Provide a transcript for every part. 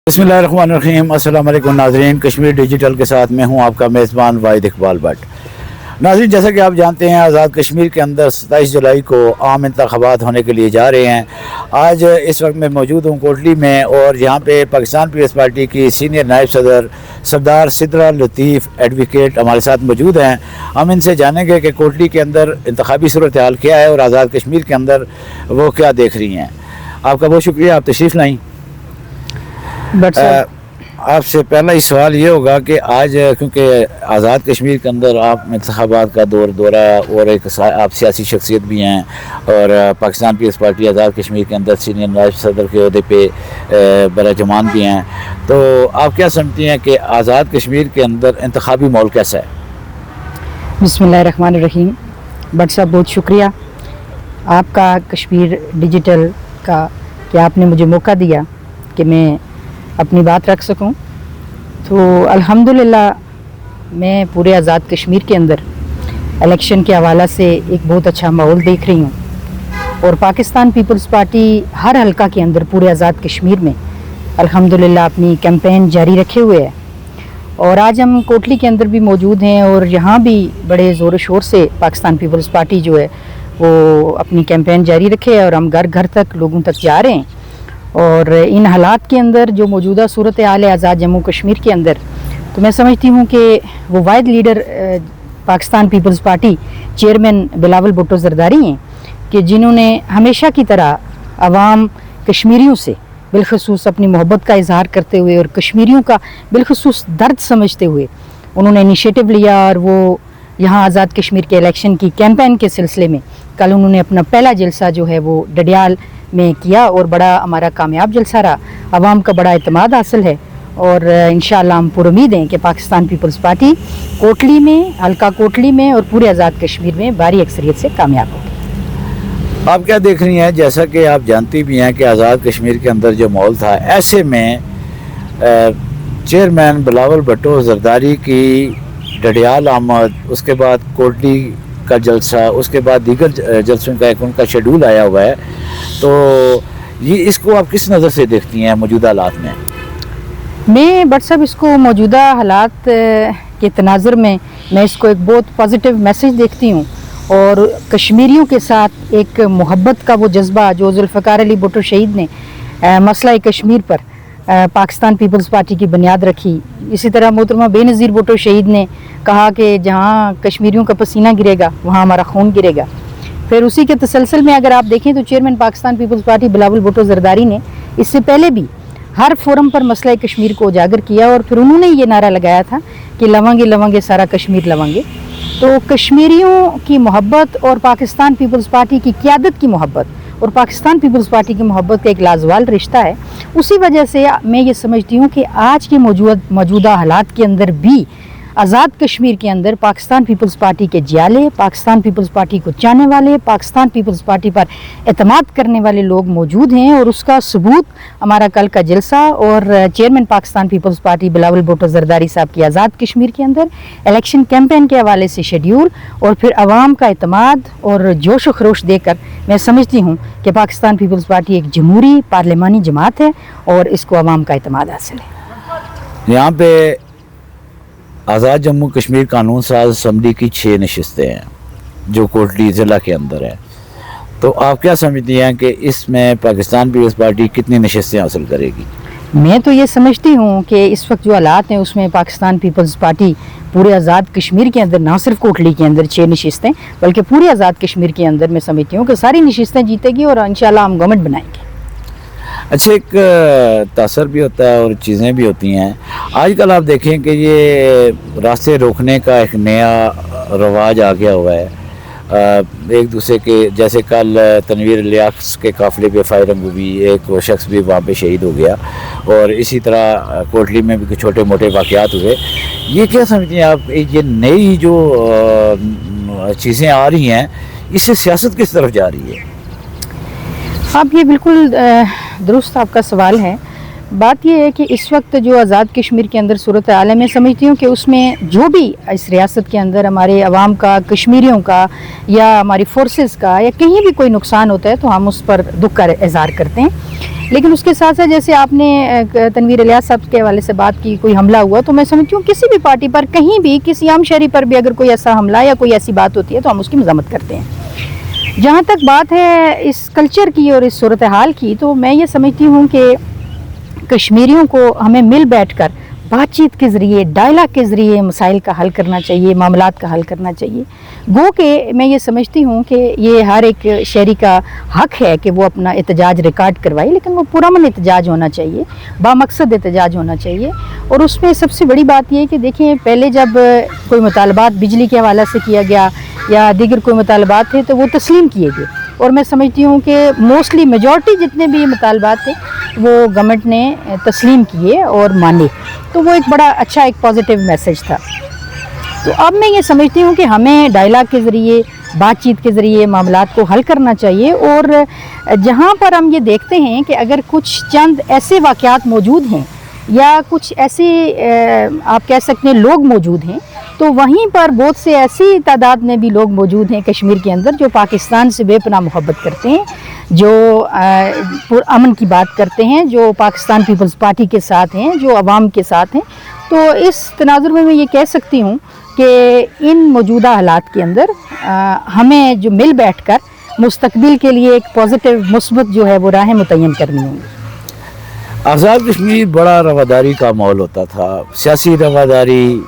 बिस्मिल्लाहिर्रहमानिर्रहीम। अस्सलाम वालेकुम नाज़रीन, कश्मीर डिजिटल के साथ मैं हूं आपका मेज़बान वाहिद इकबाल भट्ट। नाज़रीन, जैसा कि आप जानते हैं, आज़ाद कश्मीर के अंदर 27 जुलाई को आम इंतखाबात होने के लिए जा रहे हैं। आज इस वक्त मैं मौजूद हूं कोटली में, और यहाँ पे पाकिस्तान पीपल्स पार्टी की सीनियर नायब सदर सरदार सिद्रा लतीफ़ एडवोकेट हमारे साथ मौजूद हैं। हम इनसे जानेंगे कि कोटली के अंदर इंतखाबी सूरत हाल क्या है और आज़ाद कश्मीर के अंदर वो क्या देख रही हैं। आपका बहुत शुक्रिया, आप तशरीफ़ लाई। आपसे पहला ही सवाल ये होगा कि आज क्योंकि आज़ाद कश्मीर के अंदर आप इंतखाबात का दौरा और एक आप सियासी शख्सियत भी हैं, और पाकिस्तान पीपल्स पार्टी आज़ाद कश्मीर के अंदर सीनियर नायब सदर के ओहदे पे बराजमान भी हैं, तो आप क्या समझती हैं कि आज़ाद कश्मीर के अंदर इंतखाबी माहौल कैसा है? बिस्मिल्लाहिर्रहमानिर्रहीम। भट्ट साहब, बहुत शुक्रिया आपका कश्मीर डिजिटल का कि आपने मुझे मौका दिया कि मैं अपनी बात रख सकूं। तो अल्हम्दुलिल्लाह मैं पूरे आज़ाद कश्मीर के अंदर इलेक्शन के हवाला से एक बहुत अच्छा माहौल देख रही हूं, और पाकिस्तान पीपल्स पार्टी हर हलका के अंदर पूरे आज़ाद कश्मीर में अल्हम्दुलिल्लाह अपनी कैंपेन जारी रखे हुए है। और आज हम कोटली के अंदर भी मौजूद हैं, और यहाँ भी बड़े ज़ोर शोर से पाकिस्तान पीपल्स पार्टी जो है वो अपनी कैंपेन जारी रखे है, और हम घर घर तक लोगों तक जा रहे हैं। और इन हालात के अंदर जो मौजूदा सूरत हाल है आज़ाद जम्मू कश्मीर के अंदर, तो मैं समझती हूँ कि वो वाहिद leader Pakistan peoples Party chairman Bilawal Bhutto Zardari हैं कि जिन्होंने हमेशा की तरह आवाम कश्मीरियों से बिलखसूस अपनी मोहब्बत का इजहार करते हुए और कश्मीरियों का बिलखसूस दर्द समझते हुए उन्होंने इनिशिएटिव लिया, और वो यहाँ आज़ाद कश्मीर के इलेक्शन की कैंपेन के सिलसिले में कल उन्होंने अपना पहला जलसा जो है वो डडियाल में किया, और बड़ा हमारा कामयाब जलसा रहा। आवाम का बड़ा एतमाद हासिल है, और इंशाअल्लाह हम पुरुमीद हैं कि पाकिस्तान पीपल्स पार्टी कोटली में, हल्का कोटली में और पूरे आज़ाद कश्मीर में भारी अक्सरियत से कामयाब होगी। आप क्या देख रही हैं? जैसा कि आप जानती भी हैं कि आज़ाद कश्मीर के अंदर जो माहौल था, ऐसे में चेयरमैन बिलावल भुट्टो ज़रदारी की डडियाल आमद, उसके बाद कोटली का जलसा, उसके बाद दीगर जलसों का एक उनका शेड्यूल आया हुआ है, तो ये इसको आप किस नज़र से देखती हैं मौजूदा हालात में? मैं भट्ट साहब इसको मौजूदा हालात के तनाजुर में मैं इसको एक बहुत पॉजिटिव मैसेज देखती हूँ, और कश्मीरियों के साथ एक मोहब्बत का वो जज्बा जो जुल्फ़िकार अली भुट्टो शहीद ने मसला कश्मीर पर पाकिस्तान पीपल्स पार्टी की बुनियाद रखी। इसी तरह मोहतरमा बेनज़ीर भुट्टो शहीद ने कहा कि जहाँ कश्मीरियों का पसीना गिरेगा वहाँ हमारा खून गिरेगा। फिर उसी के तसलसल में अगर आप देखें तो chairman Pakistan peoples party Bilawal Bhutto Zardari ने इससे पहले भी हर फोरम पर मसला कश्मीर को उजागर किया, और फिर उन्होंने ये नारा लगाया था कि लवांगे लवांगे सारा कश्मीर लवांगे। तो कश्मीरियों की मोहब्बत और पाकिस्तान पीपल्स पार्टी की क़यादत की मोहब्बत और पाकिस्तान पीपल्स पार्टी की मोहब्बत का एक लाजवाल रिश्ता है। उसी वजह से मैं ये समझती हूँ कि आज के मौजूदा हालात के अंदर भी आज़ाद कश्मीर के अंदर पाकिस्तान पीपल्स पार्टी के जियाले, पाकिस्तान पीपल्स पार्टी को चाहने वाले, पाकिस्तान पीपल्स पार्टी पर एतमाद करने वाले लोग मौजूद हैं, और उसका सबूत हमारा कल का जलसा और chairman Pakistan peoples party Bilawal Bhutto Zardari साहब की आज़ाद कश्मीर के अंदर इलेक्शन कैंपेन के हवाले से शेड्यूल, और फिर आवाम का एतमाद और जोश व खरोश देकर मैं समझती हूँ कि पाकिस्तान पीपल्स पार्टी एक जमहूरी पार्लिमानी जमात है, और इसको आवाम का एतमाद हासिल है। यहाँ पे आज़ाद जम्मू कश्मीर कानून साज असम्बली की 6 नशिस्तें हैं जो कोटली ज़िला के अंदर है, तो आप क्या समझती हैं कि इसमें पाकिस्तान पीपल्स पार्टी कितनी नशिस्तें हासिल करेगी? मैं तो ये समझती हूँ कि इस वक्त जो हालात हैं उसमें पाकिस्तान पीपल्स पार्टी पूरे आज़ाद कश्मीर के अंदर, ना सिर्फ कोटली के अंदर 6 नशिस्तें बल्कि पूरे आज़ाद कश्मीर के अंदर मैं समझती हूँ कि सारी नशिस्तें जीतेगी, और इंशाल्लाह हम गवर्नमेंट बनाएंगे। अच्छा, एक तासर भी होता है और चीज़ें भी होती हैं। आजकल आप देखें कि ये रास्ते रोकने का एक नया रवाज आ गया हुआ है। एक दूसरे के, जैसे कल तनवीर इलियास के काफ़िले पे फायरिंग हुई, एक शख्स भी वहाँ पे शहीद हो गया, और इसी तरह कोटली में भी कुछ छोटे मोटे वाक़यात हुए। ये क्या समझती हैं आप, ये नई जो चीज़ें आ रही हैं, इससे सियासत किस तरफ जा रही है? आप ये बिल्कुल दुरुस्त आपका सवाल है। बात ये है कि इस वक्त जो आज़ाद कश्मीर के अंदर सूरत हाल है, मैं समझती हूँ कि उसमें जो भी इस रियासत के अंदर हमारे अवाम का, कश्मीरियों का या हमारी फोर्सेस का या कहीं भी कोई नुकसान होता है तो हम उस पर दुख का इजहार करते हैं। लेकिन उसके साथ साथ जैसे आपने तनवीर इलियास साहब के हवाले से बात की, कोई हमला हुआ, तो मैं समझती हूँ किसी भी पार्टी पर, कहीं भी, किसी आम शहरी पर भी अगर कोई ऐसा हमला या कोई ऐसी बात होती है तो हम उसकी मज़म्मत करते हैं। जहाँ तक बात है इस कल्चर की और इस सूरत हाल की, तो मैं ये समझती हूँ कि कश्मीरियों को हमें मिल बैठकर बातचीत के ज़रिए, डायलॉग के ज़रिए मसाइल का हल करना चाहिए, मामलात का हल करना चाहिए। गो के मैं ये समझती हूँ कि ये हर एक शहरी का हक है कि वो अपना एहतजाज रिकॉर्ड करवाए, लेकिन वो पुरअमन एहतजाज होना चाहिए, बामकसद एहतजाज होना चाहिए। और उसमें सबसे बड़ी बात ये है कि देखिए, पहले जब कोई मुतालबात बिजली के हवाले से किया गया या दीगर कोई मुतालबात थे तो वो तस्लीम किए गए, और मैं समझती हूँ कि मोस्टली मेजॉरिटी जितने भी मुतालबात थे वो गवर्नमेंट ने तस्लीम किए और माने, तो वो एक बड़ा अच्छा, एक पॉजिटिव मैसेज था। तो अब मैं ये समझती हूँ कि हमें डायलॉग के ज़रिए, बातचीत के ज़रिए मामलात को हल करना चाहिए। और जहाँ पर हम ये देखते हैं कि अगर कुछ चंद ऐसे वाक़यात मौजूद हैं या कुछ ऐसे आप कह सकते हैं लोग मौजूद हैं, तो वहीं पर बहुत से ऐसी तादाद में भी लोग मौजूद हैं कश्मीर के अंदर जो पाकिस्तान से बेपनाह मोहब्बत करते हैं, जो अमन की बात करते हैं, जो पाकिस्तान पीपल्स पार्टी के साथ हैं, जो अवाम के साथ हैं। तो इस तनाजुर में मैं ये कह सकती हूँ कि इन मौजूदा हालात के अंदर हमें जो मिल बैठ कर मुस्तकबिल के लिए एक पॉजिटिव, मुस्बत जो है वो राहें मुतय्यन करनी होंगी। आज़ाद कश्मीर बड़ा रवादारी का माहौल होता था, सियासी रवादारी,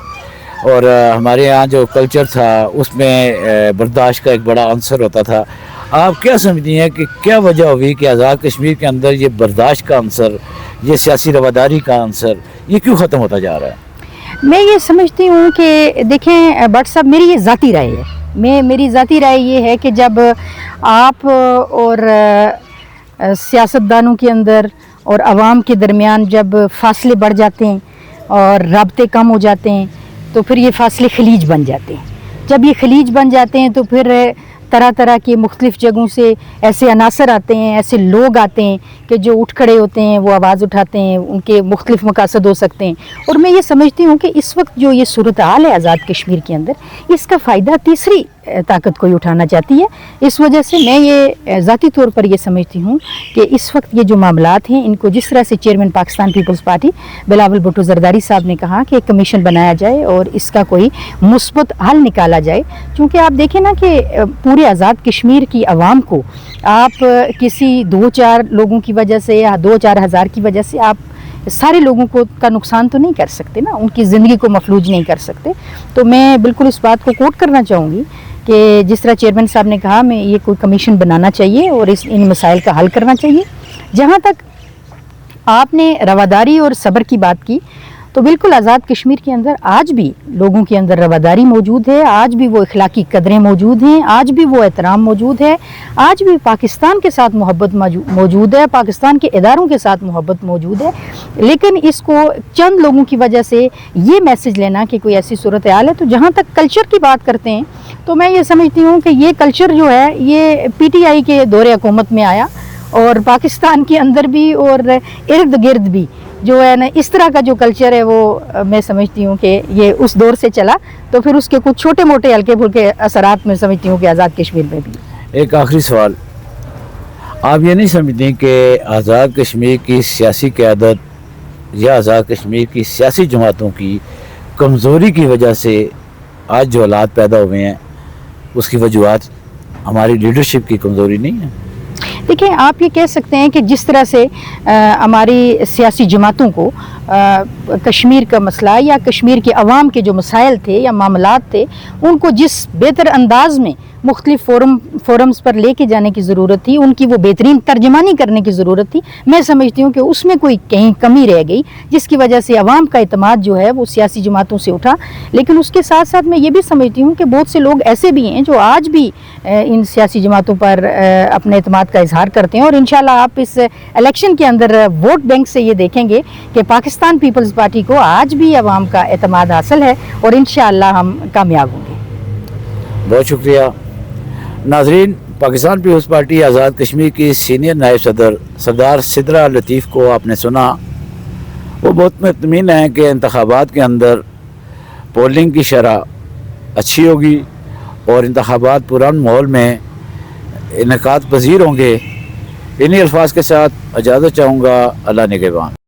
और हमारे यहाँ जो कल्चर था उसमें बर्दाश्त का एक बड़ा अंसर होता था। आप क्या समझती हैं कि क्या वजह हुई कि आज़ाद कश्मीर के अंदर ये बर्दाश्त का अंसर, ये सियासी रवादारी का अंसर, ये क्यों ख़त्म होता जा रहा है? मैं ये समझती हूँ कि देखें भट्ट साहब, मेरी ये ज़ाती राय है, मेरी ज़ाती राय ये है कि जब आप और सियासतदानों के अंदर और आवाम के दरमियान जब फासले बढ़ जाते हैं और राब्ते कम हो जाते हैं तो फिर ये फासले खलीज बन जाते हैं। जब ये खलीज बन जाते हैं तो फिर तरह तरह के मुख्तलिफ़ जगहों से ऐसे अनासर आते हैं, ऐसे लोग आते हैं कि जो उठ खड़े होते हैं, वो आवाज़ उठाते हैं, उनके मुख्तलिफ़ मकासद हो सकते हैं। और मैं ये समझती हूँ कि इस वक्त जो ये सूरत हाल है आज़ाद कश्मीर के अंदर, इसका फ़ायदा तीसरी ताकत कोई उठाना चाहती है। इस वजह से मैं ये ज़ाती तौर पर ये समझती हूँ कि इस वक्त ये जो मामलात हैं, इनको जिस तरह से chairman Pakistan peoples party Bilawal Bhutto Zardari साहब ने कहा कि एक कमीशन बनाया जाए और इसका कोई मुस्बत हल निकाला जाए। क्योंकि आप देखें ना कि पूरे आज़ाद कश्मीर की आवाम को आप किसी 2-4 लोगों की वजह से या 2-4 हज़ार की वजह से आप सारे लोगों को का नुकसान तो नहीं कर सकते ना, उनकी ज़िंदगी को मफलूज नहीं कर सकते। तो मैं बिल्कुल इस बात को कोट करना चाहूँगी कि जिस तरह चेयरमैन साहब ने कहा, मैं ये कोई कमीशन बनाना चाहिए और इन मसाइल का हल करना चाहिए। जहाँ तक आपने रवादारी और सब्र की बात की, तो बिल्कुल आज़ाद कश्मीर के अंदर आज भी लोगों के अंदर रवादारी मौजूद है, आज भी वो इखलाकी कदरें मौजूद हैं, आज भी वो एहतराम मौजूद है, आज भी पाकिस्तान के साथ मोहब्बत मौजूद है, पाकिस्तान के इदारों के साथ मोहब्बत मौजूद है। लेकिन इसको चंद लोगों की वजह से ये मैसेज लेना कि कोई ऐसी सूरत हाल है। तो जहाँ तक कल्चर की बात करते हैं, तो मैं ये समझती हूँ कि ये कल्चर जो है ये PTI के दौरे हुकूमत में आया और पाकिस्तान के अंदर भी और इर्द गिर्द भी जो है ना, इस तरह का जो कल्चर है वो मैं समझती हूँ कि ये उस दौर से चला, तो फिर उसके कुछ छोटे मोटे हल्के फुल्के असरात में समझती हूँ कि आज़ाद कश्मीर में भी। एक आखिरी सवाल, आप ये नहीं समझते कि आज़ाद कश्मीर की सियासी क़यादत या आज़ाद कश्मीर की सियासी जमातों की कमज़ोरी की वजह से आज जो हालात पैदा हुए हैं, उसकी वजूहत हमारी लीडरशिप की कमज़ोरी नहीं है? देखिए, आप ये कह सकते हैं कि जिस तरह से हमारी सियासी जमातों को कश्मीर का मसला या कश्मीर के अवाम के जो मसाइल थे या मामलात थे, उनको जिस बेहतर अंदाज में मुख्तलिफ फोरम्स पर लेके जाने की ज़रूरत थी, उनकी वो बेहतरीन तर्जमानी करने की ज़रूरत थी। मैं समझती हूँ कि उसमें कोई कहीं कमी रह गई, जिसकी वजह से अवाम का इत्मीनान जो है वो सियासी जमातों से उठा। लेकिन उसके साथ साथ मैं ये भी समझती हूँ कि बहुत से लोग ऐसे भी हैं जो आज भी इन सियासी जमातों पर अपने इत्मीनान का इजहार करते हैं। और इंशाल्लाह आप इस इलेक्शन के अंदर वोट बैंक से ये देखेंगे कि पाकिस्तान पीपल्स पार्टी को आज भी अवाम का इत्मीनान हासिल है और इंशाल्लाह हम कामयाब होंगे। बहुत शुक्रिया नाजरीन। पाकिस्तान पीपल्स पार्टी आज़ाद कश्मीर की सीनियर नायब सदर सरदार सिद्रा लतीफ़ को आपने सुना। وہ بہت مطمئن ہیں کہ انتخابات کے اندر پولنگ کی شرح اچھی ہوگی اور انتخابات پرامن ماحول میں انعقاد پذیر ہوں گے۔ انہی الفاظ کے ساتھ اجازت چاہوں گا۔ اللہ نگہبان۔